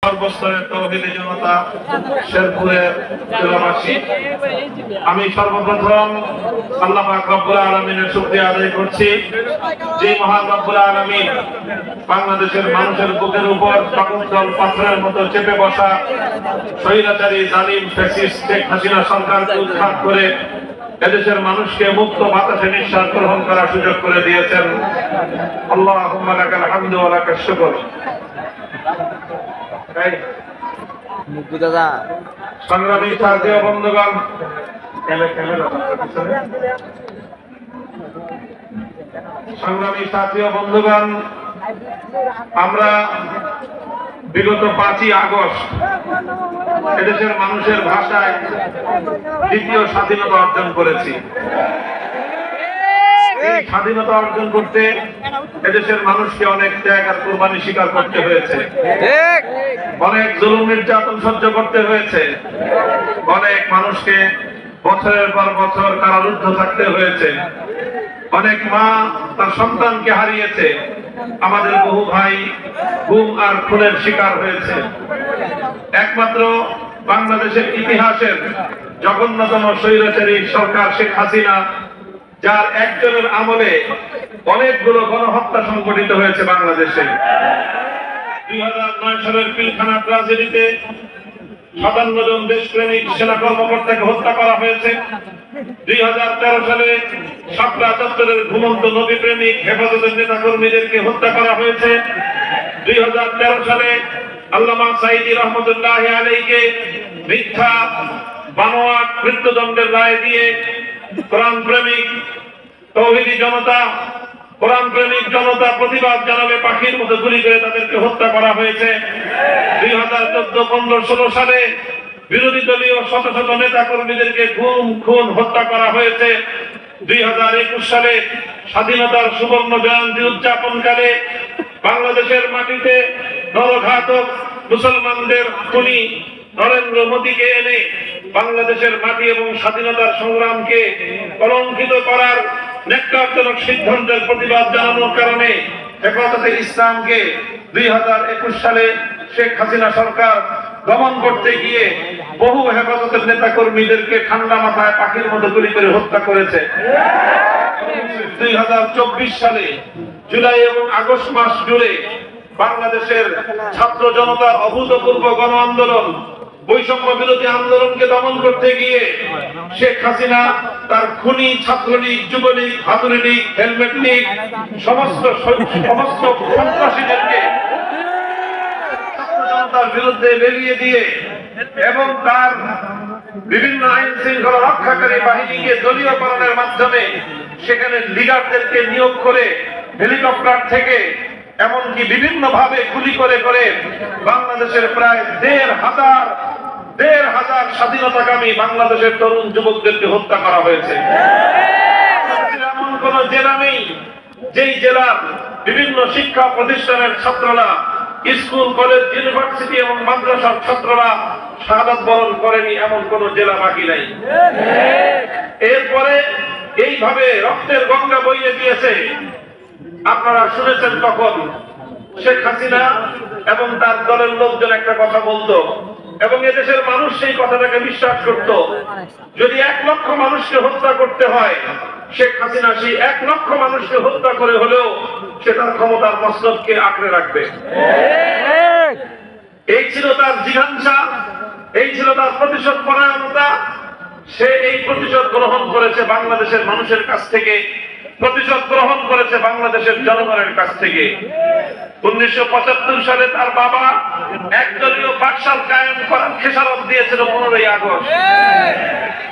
সর্বস্তরের তৌহিদি জনতা, শেরপুরের জেলাবাসী, আমি সর্বপ্রথম আল্লাহ পাক রব্বুল আলামিনের শুকরিয়া আদায় করছি, যে মহান রব্বুল আলামিন বাংলাদেশের মানুষের বুকের উপর শকুন্তল পাথরের মতো চেপে বসা স্বৈরাচারী জালিম ফ্যাসিস্ট শেখ হাসিনা সরকারকে উৎখাত করে এদেশের মানুষকে মুক্ত বাতাসে নিঃশ্বাস গ্রহণ করার সুযোগ করে দিয়েছেন। আল্লাহুম্মা লাকাল হামদু ওয়া লাকাশ শুকর। সংগ্রামী সাথী ও বন্ধুগণ, সংগ্রামী সাথী ও বন্ধুগণ, আমরা বিগত 5ই আগস্ট এদেশের মানুষের ভাষায় দ্বিতীয় স্বাধীনতা অর্জন করেছি। এই স্বাধীনতা অর্জন করতে এদেশের মানুষকে অনেক ত্যাগ আর কুরবানি স্বীকার করতে হয়েছে, অনেক জুলুম নির্যাতন সহ্য করতে হয়েছে, অনেক মানুষকে বছরের পর বছর কারারুদ্ধ থাকতে হয়েছে, অনেক মা তার সন্তানকে হারিয়েছে, আমাদের বহু ভাই গুম আর খুনের শিকার হয়েছে। একমাত্র বাংলাদেশের ইতিহাসের জঘন্যতম স্বৈরাচারী সরকার শেখ হাসিনা, যার একজনের আমলে অনেকগুলো গণহত্যা সংঘটিত হয়েছে বাংলাদেশে। 2009 সালের পিলখানা ট্রাজেডিতে 57 জন দেশপ্রেমিক সেনা কর্মকর্তাকে হত্যা করা হয়েছে। 2013 সালে শাপলা চত্বরের ঘুমন্ত নবী প্রেমিক হেফাজতের নেতা কর্মীদেরকে হত্যা করা হয়েছে। 2013 সালে আল্লামা সাঈদী রহমতুল্লাহ আলাইহিকে মিথ্যা বানোয়াট মৃত্যুদণ্ডের রায় দিয়ে কোরআন প্রেমিক তৌহিদি জনতা, কোরআন প্রেমিক জনতা প্রতিবাদ জানাবে পাখির মতো গুলি করে তাদেরকে হত্যা করা হয়েছে। 2014, 15, 16 সালে বিরোধী দলীয় শত শত নেতা কর্মীদেরকে গুম খুন হত্যা করা হয়েছে। 2021 সালে স্বাধীনতার সুবর্ণ জয়ন্তী উদযাপনকালে বাংলাদেশের মাটিতে নরঘাতক মুসলমানদের খুনি নরেন্দ্র মোদীকে এনে বাংলাদেশের মাটি এবং স্বাধীনতার সংগ্রামকে কলঙ্কিত করার ন্যাক্কারজনক সিদ্ধান্তের প্রতিবাদ জানানোর কারণে হেফাজতে ইসলামকে 2021 সালে শেখ হাসিনা সরকার দমন করতে গিয়ে বহু হেফাজতের নেতা কর্মীদেরকে ঠান্ডা মাথায় পাখির মতো গুলি করে হত্যা করেছে। 2024 সালে জুলাই এবং আগস্ট মাস জুড়ে বাংলাদেশের ছাত্র জনতার অভূতপূর্ব গণ আন্দোলন, বৈষম্য বিরোধী আন্দোলনকে দমন করতে গিয়ে শেখ হাসিনা তার খুনি ছাত্রলীগ, যুবলীগ, হাতুড়ি লীগ, হেলমেট লীগ সমস্ত সন্ত্রাসীদেরকে ছাত্র জনতার বিরুদ্ধে লেলিয়ে দিয়ে এবং তার বিভিন্ন আইন শৃঙ্খলা রক্ষাকারী বাহিনীকে দলীয়করণের মাধ্যমে সেখানে লিডারদেরকে নিয়োগ করে হেলিকপ্টার থেকে এমনকি বিভিন্ন ভাবে গুলি করে করে বাংলাদেশের প্রায় 1,500 স্বাধীনতাকামী বাংলাদেশের তরুণ যুবকদেরকে হত্যা করা হয়েছে। এমন কোন জেলা নেই যেই জেলার বিভিন্ন শিক্ষা প্রতিষ্ঠানের ছাত্ররা, স্কুল, কলেজ, ইউনিভার্সিটি এবং মাদ্রাসার ছাত্ররা শাহাদাত বরণ করেনি, এমন কোন জেলা বাকি নাই। এরপরে এইভাবে রক্তের গঙ্গা বইয়ে দিয়েছে। আপনারা শুনেছেন তখন শেখ হাসিনা এবং তার দলের লোকজন একটা কথা বলতো এবং এদেশের মানুষ সেই কথাটাকে বিশ্বাস করত, যদি 1 লক্ষ মানুষকে হত্যা করতে হয়, শেখ হাসিনা সেই 1 লক্ষ মানুষকে হত্যা করে হলেও সে তার ক্ষমতার মসনদকে আঁকড়ে রাখবে। এই ছিল তার জিঘাংসা, এই ছিল তার প্রতিশোধ পরায়ণতা। সে এই প্রতিশোধ গ্রহণ করেছে বাংলাদেশের মানুষের কাছ থেকে, প্রতিশোধ গ্রহণ করেছে বাংলাদেশের জনগণের কাছ থেকে। 1975 সালে তার বাবা একদলীয় বাকশাল কায়েম করার খেসারত দিয়েছিল 15ই আগস্ট।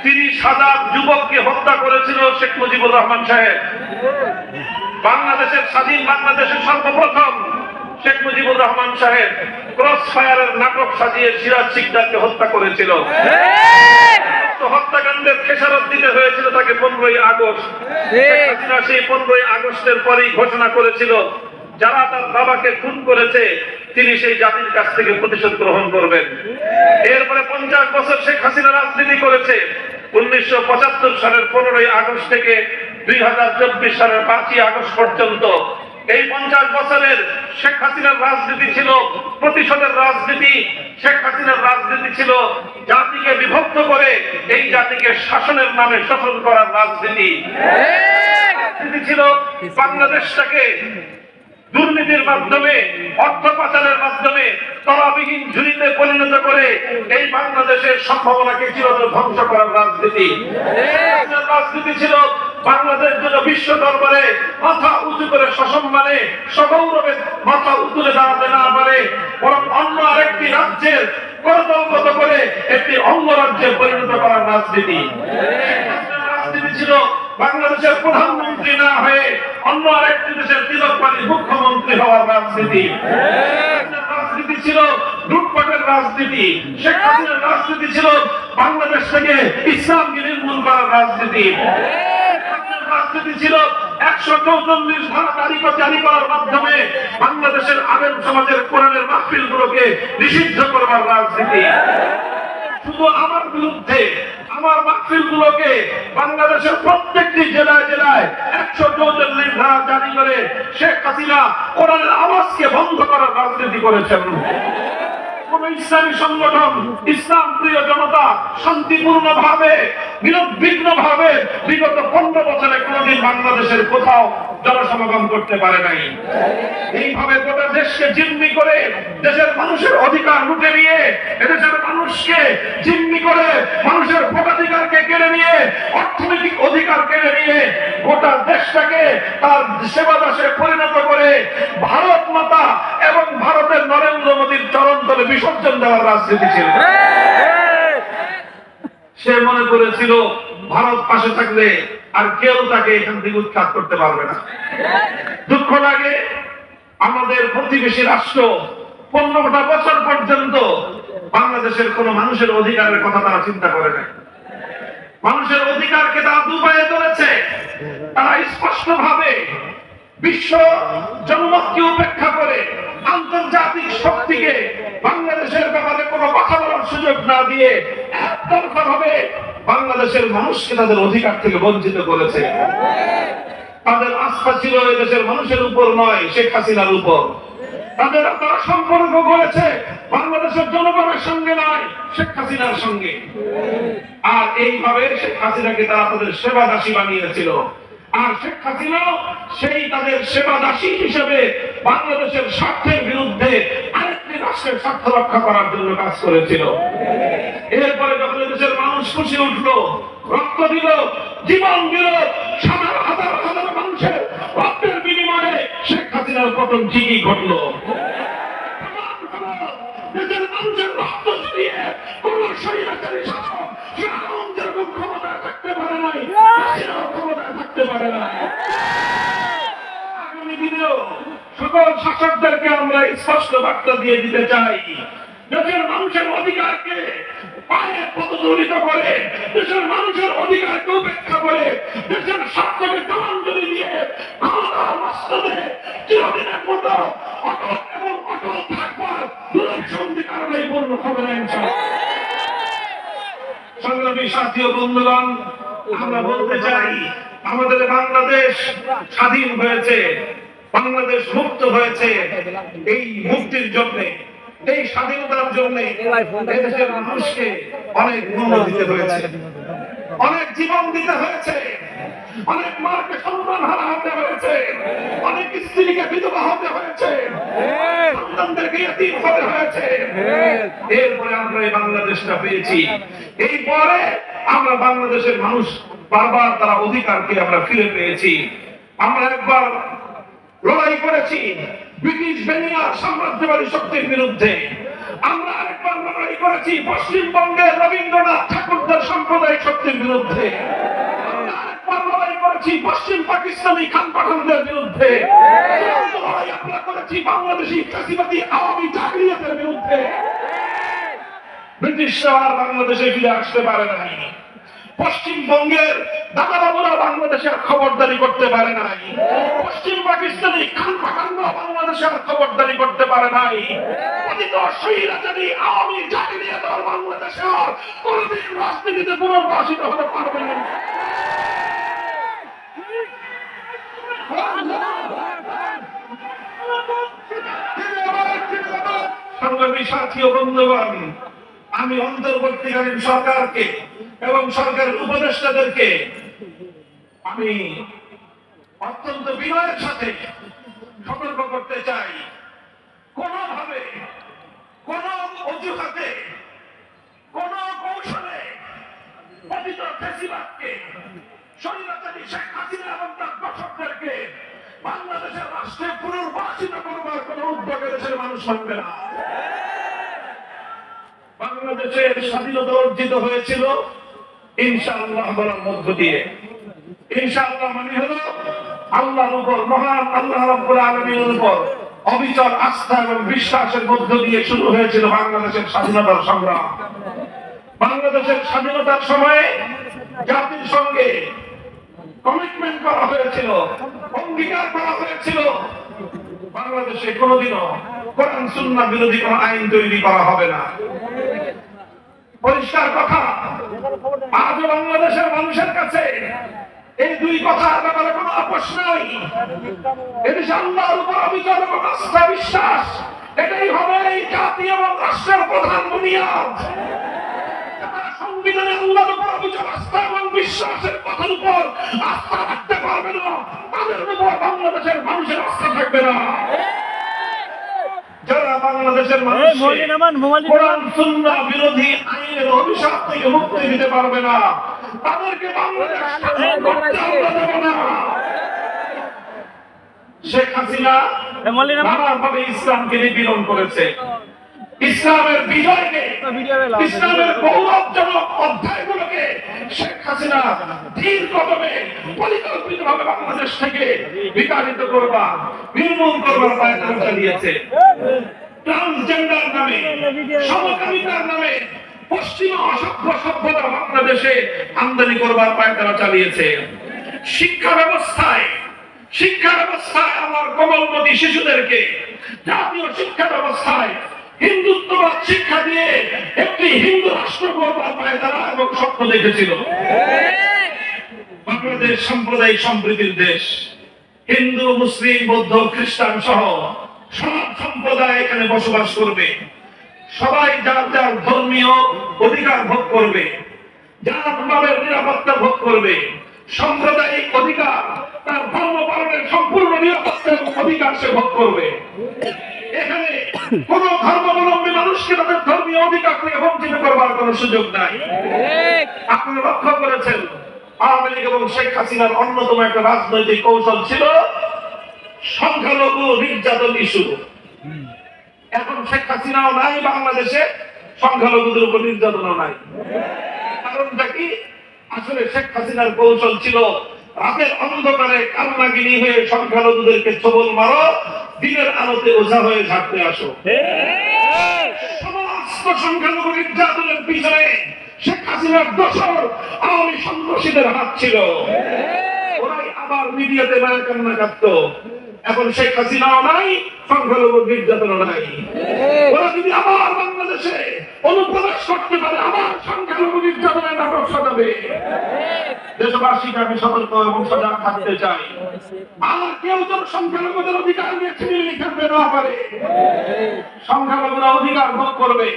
30,000 যুবককে হত্যা করেছিল শেখ মুজিবুর রহমান সাহেব। বাংলাদেশের স্বাধীন বাংলাদেশের সর্বপ্রথম শেখ মুজিবুর রহমান সাহেব ক্রস ফায়ারের নাটক সাজিয়ে সিরাজ শিকদারকে হত্যা করেছিল। হত্যাকাণ্ডের খেসারত দিতে হয়েছিল তাকে 15ই আগস্ট। সেই 15ই আগস্টের পরেই ঘোষণা করেছিল যারা তার বাবাকে খুন করেছে তিনি সেই জাতির কাছ থেকে প্রতিশোধ গ্রহণ করবেন। এরপরে 50 বছর শেখ হাসিনা রাজনীতি করেছে। 1975 সালের 15ই আগস্ট থেকে 2024 সালের 5ই আগস্ট পর্যন্ত এই 50 বছরের শেখ হাসিনার রাজনীতি ছিল প্রতিশোধের রাজনীতি। শেখ হাসিনার রাজনীতি ছিল জাতিকে বিভক্ত করে এই জাতিকে শাসনের নামে শোষণ করার রাজনীতি। রাজনীতি ছিল বাংলাদেশটাকে দুর্নীতির মাধ্যমে, অর্থ পাচারের মাধ্যমে তলাবিহীন ঝুড়িতে পরিণত করে এই বাংলাদেশের সম্ভাবনাকে চিরতরে ধ্বংস করার রাজনীতি। রাজনীতি ছিল বাংলাদেশ যেন বিশ্ব দরবারে মাথা উঁচু করে সসম্মানে সগৌরবে মাথা উতুলে দাঁড়াতে না পারে, বরং অন্য আরেকটি রাজ্যের করদলগত করে একটি অঙ্গরাজ্যে পরিণত করার রাজনীতি। রাজনীতি ছিল বাংলাদেশের প্রধানমন্ত্রী না হয়ে অন্য আরেকটি দেশের তিলকমালী মুখ্যমন্ত্রী হওয়ার রাজনীতি। রাজনীতি ছিল লুটপাটের রাজনীতি। শেখ হাসিনার রাজনীতি ছিল বাংলাদেশ থেকে ইসলামকে নির্মূল করার রাজনীতি। রাজনীতি ছিল 144 ধারা জারি করার মাধ্যমে বাংলাদেশের আলেম সমাজের কোরআনের মাহফিলগুলোকে নিষিদ্ধ করবার রাজনীতি। শুধু আমার বিরুদ্ধে আমার মাহফিলগুলোকে বাংলাদেশের প্রত্যেকটি জেলায় জেলায় 144 ধারা জারি করে শেখ হাসিনা কোরআনের আওয়াজকে বন্ধ করার রাজনীতি করেছেন। কোন ইসলামী সংগঠন, ইসলাম প্রিয় জনতা শান্তিপূর্ণ ভাবে নির্বিঘ্ন ভাবে বিগত 15 বছরে কোনদিন বাংলাদেশের কোথাও জনসমাগম করতে পারে নাই। এইভাবে গোটা দেশকে জিম্মি করে দেশের মানুষের অধিকার লুটে নিয়ে, এদেশের মানুষকে জিম্মি করে মানুষের ভোটাধিকারকে কেড়ে নিয়ে, অর্থনৈতিক অধিকার কেড়ে নিয়ে গোটা দেশটাকে তার সেবাদাসে পরিণত করে ভারত মাতা এবং ভারতের নরেন্দ্র মোদীর চরণ তলে বিসর্জন দেওয়ার রাজনীতি ছিল। সে মনে করেছিল ভারত পাশে থাকলে আর কেউ তাকে এখান থেকে উৎখাত করতে পারবে না। দুঃখ লাগে, আমাদের প্রতিবেশী রাষ্ট্র 15টা বছর পর্যন্ত বাংলাদেশের কোন মানুষের অধিকারের কথা তারা চিন্তা করে নাই। মানুষের অধিকারকে তারা দুপায়ে তুলেছে। তারা স্পষ্ট ভাবে বিশ্ব জনমতকে উপেক্ষা করে আন্তর্জাতিক শক্তিকে বাংলাদেশের ব্যাপারে কোনো কথা বলার সুযোগ না দিয়ে একতরফা ভাবে বাংলাদেশের মানুষকে তাদের অধিকার থেকে বঞ্চিত করেছে। তাদের আস্থা ছিল এদেশের মানুষের উপর নয়, শেখ হাসিনার উপর। তারা সম্পর্ক করেছে বাংলাদেশের জনগণের সঙ্গে নয়, শেখ হাসিনার সঙ্গে। আর এইভাবে শেখ হাসিনাকে তারা তাদের সেবা দাসী বানিয়েছিল। আর শেখ হাসিনা সেই তাদের সেবা দাসী হিসেবে বাংলাদেশের স্বার্থের বিরুদ্ধে আরেকটি রাষ্ট্রের স্বার্থ রক্ষা করার জন্য কাজ করেছিল। এরপরে যখন দেশের মানুষ খুশি উঠলো, রক্ত দিল, জীবন দিল, হাজার হাজার হাজার মানুষের রক্তের বিনিময়ে শেখ হাসিনার পতন ঠিকই ঘটলো। দেশের মানুষের রক্ত জড়িয়ে কোন স্বৈরাচারী শাসক যেরকম ক্ষমতায় থাকতে পারে নাই, ক্ষমতায় থাকতে পারে না। আগামী দিনেও সকল শাসকদেরকে আমরা স্পষ্ট বার্তা দিয়ে দিতে চাই, দেশের মানুষের অধিকারকে পায়ে পদদলিত করে, দেশের মানুষের অধিকারকে উপেক্ষা করে, দেশের স্বার্থকে জলাঞ্জলি দিয়ে ক্ষমতার মস্তদে চিরদিনের মতো অটল এবং অটল থাকবার দুরভিসন্ধি কারণেই পূর্ণ হবে না ইনশাআল্লাহ। সংগ্রামী সাথী ও বন্ধুগণ, আমরা বলতে চাই আমাদের বাংলাদেশ স্বাধীন হয়েছে, বাংলাদেশ মুক্ত হয়েছে এই মুক্তির জন্য, এই স্বাধীনতার জন্য দেশের মানুষকে অনেক মূল্য দিতে হয়েছে, অনেক জীবন দিতে হয়েছে, অনেক মাকে সন্তান হারা হতে হয়েছে, অনেক স্ত্রীকে বিধবা হতে হয়েছে, সন্তানদেরকে ইতিম হতে হয়েছে। এরপরে আমরা এই বাংলাদেশটা পেয়েছি। এই পরে আমরা বাংলাদেশের মানুষ বারবার তারা অধিকারকে আমরা ফিরে পেয়েছি। আমরা একবার লড়াই করেছি ব্রিটিশ বেনিয়ার সাম্রাজ্যবাদী শক্তির বিরুদ্ধে, আমরা আরেকবার লড়াই করেছি পশ্চিমবঙ্গের রবীন্দ্রনাথ ঠাকুরদের সাম্প্রদায়িক শক্তির বিরুদ্ধে, আমরা আরেকবার লড়াই করেছি পশ্চিম পাকিস্তানি খান পাঠানদের বিরুদ্ধে, লড়াই আমরা করেছি বাংলাদেশি ফ্যাসিবাদী আওয়ামী জাহিলিয়াতের বিরুদ্ধে। ব্রিটিশরা আর বাংলাদেশে ফিরে আসতে পারে নাই, পশ্চিমবঙ্গের দাদা বাবুরা বাংলাদেশের খবরদারি করতে পারে নাই, পশ্চিম পাকিস্তানি খান পাঠানরা বাংলাদেশের খবরদারি করতে পারে নাই, স্বৈরাচারী আওয়ামী জাহিলিয়াত বাংলাদেশে আর কোনদিন রাজনীতিতে পুনর্বাসিত হতে পারবে না। সংগ্রামী সাথী ও বন্ধুগণ, আমি অন্তর্বর্তীকালীন সরকারকে এবং সরকারের উপদেষ্টাদেরকে আমি অত্যন্ত বিনয়ের সাথে সতর্ক করতে চাই, কোনোভাবে কোন অজুহাতে কোন কৌশলে পতিত ফ্যাসিবাদকে, স্বৈরাচারী শেখ হাসিনা এবং তার দর্শকদেরকে বাংলাদেশের রাষ্ট্রে পুনর্বাসিত করবার কোন উদ্যোগে দেশের মানুষ মানবে না। বাংলাদেশের স্বাধীনতা অর্জিত হয়েছিল ইনশাআল্লাহ বলার মধ্য দিয়ে। ইনশাআল্লাহ মানে হলো আল্লাহর উপর, মহান আল্লাহ রাব্বুল আলামিনের উপর অবিচল আস্থা এবং বিশ্বাসের মধ্য দিয়ে শুরু হয়েছিল বাংলাদেশের স্বাধীনতার সংগ্রাম। বাংলাদেশের স্বাধীনতার সময়ে জাতির সঙ্গে কমিটমেন্ট করা হয়েছিল, অঙ্গীকার করা হয়েছিল, বাংলাদেশে কোনোদিনও কোরআন সুন্নাহ বিরোধী কোনো আইন তৈরি করা হবে না। পরিষ্কার কথা, আজও বাংলাদেশের মানুষের কাছে এই দুই কথার ব্যাপারে কোনো আপোষ নাই। এদেশে আল্লাহর উপর অবিচল এবং আস্থা বিশ্বাস, এটাই হবে এই জাতি এবং রাষ্ট্রের প্রধান বুনিয়াদ। সংবিধানে আল্লাহর উপর অবিচল আস্থা এবং বিশ্বাসের কথার উপর আস্থা রাখতে পারবে না, তাদের উপর বাংলাদেশের মানুষের আস্থা থাকবে না। যারা বাংলাদেশের মানুষকে কোরআন সুন্নাহ বিরোধী আইনের অভিশাপ থেকে মুক্তি দিতে পারবে না, তাদেরকে বাংলাদেশ স্বাধীন করতে আমরা দেব না। শেখ হাসিনা নানাভাবে ইসলামকে নিপীড়ন করেছে। ইসলামের বিজয়কে, ইসলামের গৌরবজনক অধ্যায়গুলোকে শেখ হাসিনা ধীর কদমে পরিকল্পিতভাবে বাংলাদেশ থেকে বিতাড়িত করবার, নির্মূল করবার প্রয়াস চালিয়েছে। ট্রান্সজেন্ডার নামে, সমকামিতার নামে পশ্চিমা অসভ্য সভ্যতা বাংলাদেশে আমদানি করবার পায়তারা চালিয়েছে। শিক্ষা ব্যবস্থায় আমার কোমলমতি শিশুদেরকে জাতীয় শিক্ষা ব্যবস্থায় হিন্দুত্ববাদ শিক্ষা দিয়ে একটি হিন্দু রাষ্ট্র গড়বার পায়তারা এবং স্বপ্ন দেখেছিল। বাংলাদেশ সাম্প্রদায়িক সম্প্রীতির দেশ। হিন্দু, মুসলিম, বৌদ্ধ, খ্রিস্টান সহ সব সম্প্রদায় এখানে বসবাস করবে। সবাই যার যার ধর্মীয় অধিকার ভোগ করবে, জাত-পাতের নিরাপত্তা ভোগ করবে। সাম্প্রদায়িক অধিকার, তার ধর্ম পালনের সম্পূর্ণ নিরাপত্তা এবং অধিকার সে ভোগ করবে। এখানে কোন ধর্মাবলম্বী মানুষকে তাদের ধর্মীয় অধিকার থেকে বঞ্চিত করবার কোন সুযোগ নাই। আপনারা লক্ষ্য করেছেন, আওয়ামী লীগ এবং শেখ হাসিনার অন্যতম একটা রাজনৈতিক কৌশল ছিল সংখ্যালঘু নির্যাতন ইস্যু। এখন শেখ হাসিনাও নাই বাংলাদেশে, সংখ্যালঘুদের উপর নির্যাতনও নাই। কারণটা কি? আসলে শেখ হাসিনার কৌশল ছিল রাতের অন্ধকারে কান্নাগিনি হয়ে সংখ্যালঘুদেরকে ছবল মারো, দিনের আলোতে ওঝা হয়ে ঝাড়তে আসো। সমস্ত সংখ্যালঘু নির্যাতনের পিছনে শেখ হাসিনার দোসর আওয়ামী সন্ত্রাসীদের হাত ছিল। ওরাই আবার মিডিয়াতে মায়ের কান্না কাঁদতো। এখন শেখ হাসিনাও নাই, সংখ্যালঘু নির্যাতনও নাই। ওরা যদি আবার বাংলাদেশে অনুপ্রবেশ করতে পারে, আবার সংখ্যালঘু নির্যাতনের নাটক সাজাবে। দেশবাসীকে আমি সতর্ক এবং সজাগ থাকতে চাই, আর কেউ যেন সংখ্যালঘুদের অধিকার নিয়ে ছিনিমিনি খেলতে না পারে। সংখ্যালঘুরা অধিকার ভোগ করবে।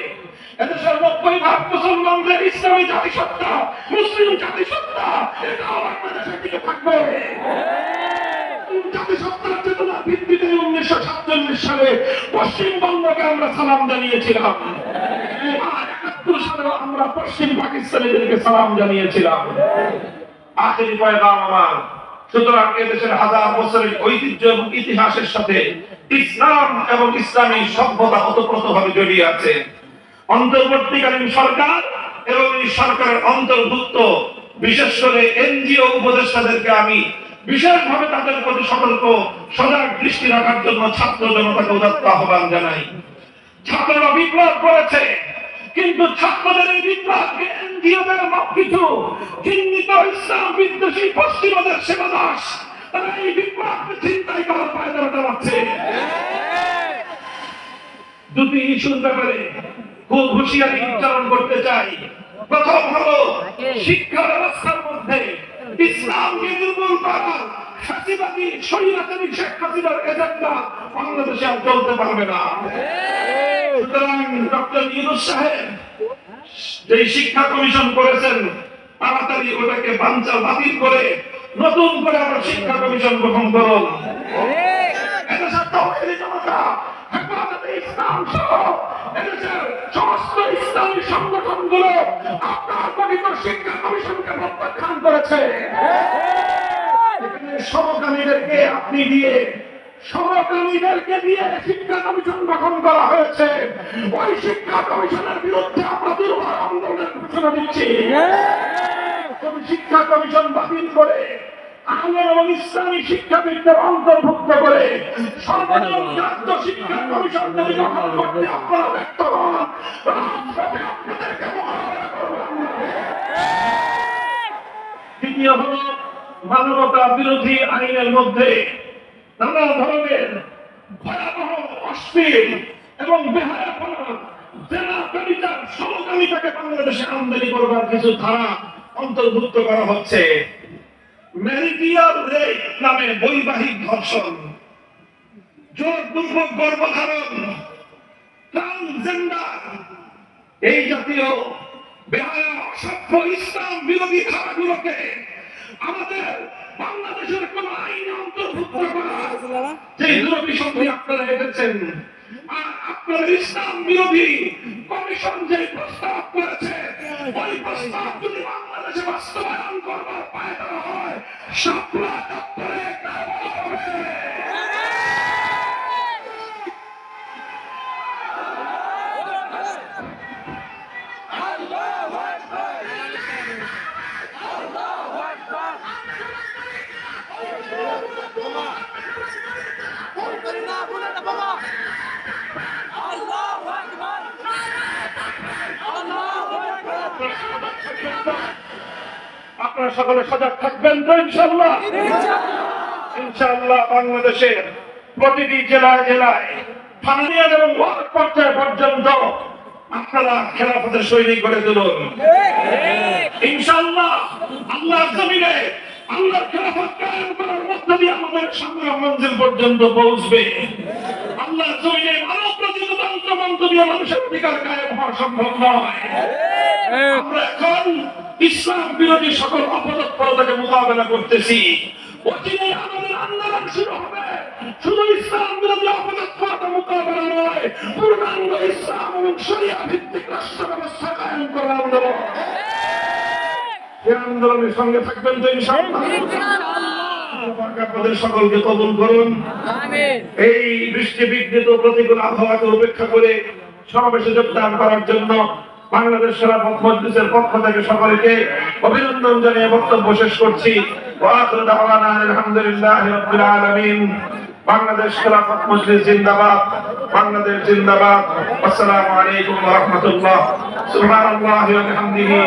এদেশের 90% মুসলমানদের ইসলামী জাতিসত্তা, মুসলিম জাতিসত্তা, এটাও বাংলাদেশের দিকে থাকবে। জাতিসত্তার চেতনার ভিত্তিতে 1947 সালে পশ্চিমবঙ্গকে আমরা সালাম জানিয়েছিলাম। 71 সালে আমরা পশ্চিম পাকিস্তানিদেরকে সালাম জানিয়েছিলাম। আখেরি পয়গাম আমার, সুতরাং এদেশের হাজার বছরের ঐতিহ্য এবং ইতিহাসের সাথে ইসলাম এবং ইসলামী সভ্যতা ওতপ্রোতভাবে জড়িয়ে আছে। অন্তর্বর্তীকালীন সরকার এবং এই সরকারের অন্তর্ভুক্ত বিশেষ করে এনজিও উপদেষ্টাদেরকে আমি বিশেষভাবে তাদের প্রতি সতর্ক সজাগ দৃষ্টি রাখার জন্য ছাত্র জনতাকে উদাত্ত আহ্বান জানাই। ছাত্ররা বিপ্লব করেছে, কিন্তু ছাত্রদের এই বিপ্লবকে এনজিওদের কিছু চিহ্নিত ইসলাম বিদ্বেষী পশ্চিমাদের সেবাদাস তারা এই বিপ্লবকে চিন্তাই করার পায়তারা চালাচ্ছে। দুটি ইস্যুর ব্যাপারে খুব হুঁশিয়ারি উচ্চারণ করতে চাই। প্রথম হলো শিক্ষা ব্যবস্থার মধ্যে ইসলামকে দুর্বল করা, ফাঁসিবাদী স্বৈরাচারী শেখ হাসিনার এজেন্ডা বাংলাদেশে আর চলতে পারবে না। সুতরাং ডক্টর ইউনূস সাহেব যে শিক্ষা কমিশন করেছেন, তাড়াতাড়ি ওটাকে বাতিল করে নতুন করে আবার শিক্ষা কমিশন গঠন করুন। এদেশের তাওহীদি জনতা, হেফাজতে ইসলাম সহ এদেশের সমস্ত ইসলামী সংগঠনগুলো আপনার গঠিত শিক্ষা কমিশনকে প্রত্যাখ্যান করেছে। এখানে সমকামীদেরকে আপনি দিয়ে সমকামীদেরকে দিয়ে শিক্ষা কমিশন গঠন করা হয়েছে। ওই শিক্ষা কমিশনের বিরুদ্ধে আমরা দুর্বার আন্দোলনের ঘোষণা দিচ্ছি। শিক্ষা কমিশন বাতিল করে আহলে এবং ইসলামী শিক্ষাবিদদের অন্তর্ভুক্ত করে সর্বজন জাতীয় শিক্ষা কমিশন যদি গঠন করতে আপনারা ব্যর্থ হন, রাজপথে আপনাদেরকে মোকাবেলা করবেন। দ্বিতীয় হল মানবতা বিরোধী আইনের মধ্যে নানা ধরনের ভয়াবহ, অশ্লীল এবং বেহায়াপনা, জেনা, ব্যভিচার, সমকামিতাকে বাংলাদেশে আমদানি করবার কিছু ধারা অন্তর্ভুক্ত করা হচ্ছে। ম্যারিটাল রেপ নামে বৈবাহিক ধর্ষণ, জোরপূর্বক গর্ভধারণ, ট্রান্সজেন্ডার, এই জাতীয় বেহায়া, অসভ্য, ইসলাম বিরোধী ধারাগুলোকে আমাদের বাংলাদেশের কোন আইনে অন্তর্ভুক্ত করা, যে বিষয়টি আপনারা এসেছেন, আর আপনারা ইসলাম বিরোধী কমিশন যে প্রস্তাব করেছে, ওই প্রস্তাব যদি বাংলাদেশে বাস্তবায়ন করবার পায়তারা হয়, শাপলা চত্বরে কারবালা হবে। আপনারা সকলে সজাগ থাকবেন তো ইনশাআল্লাহ? ইনশাআল্লাহ বাংলাদেশের প্রতিটি জেলায় জেলায়, থানা এবং ওয়ার্ড পর্যায় পর্যন্ত আপনারা খেলাফতের সৈনিক গড়ে তুলুন। ইনশাআল্লাহ আল্লাহর জমিনে আল্লাহর খেলাফত কায়েম করার মধ্য দিয়ে আমাদের সংগ্রাম মঞ্জিল পর্যন্ত পৌঁছবে। আল্লাহর জমিনে মানব রচিত তন্ত্র দিয়ে মানুষের অধিকার কায়েম হওয়া সম্ভব নয়। আমরা এখন ইসলাম বিরোধী সকল অপতৎপরতাকে মোকাবেলা করতেছি। অচিরেই আমাদের আন্দোলন শুরু হবে। শুধু ইসলাম বিরোধী অপতৎপরতা মোকাবেলা নয়, পূর্ণাঙ্গ ইসলাম এবং শরিয়া ভিত্তিক রাষ্ট্র ব্যবস্থা কায়েম করার আন্দোলন। এই আন্দোলনের সঙ্গে থাকবেন তো ইনশাআল্লাহ? আপনাদের সকলকে কবুল করুন। এই বৃষ্টি বিঘ্নিত প্রতিকূল আবহাওয়াকে উপেক্ষা করে সমাবেশে যোগদান করার জন্য বাংলাদেশ খেলাফত মজলিসের পক্ষ থেকে সকলকে অভিনন্দন জানিয়ে বক্তব্য শেষ করছি। ওয়া আখিরু দাওয়ানা আলহামদুলিল্লাহি রাব্বিল আলামিন। বাংলাদেশ খেলাফত মজলিস জিন্দাবাদ, বাংলাদেশ জিন্দাবাদ। আসসালামু আলাইকুম ওয়া রাহমাতুল্লাহ। সুবহানাল্লাহি ওয়া বিহামদিহি।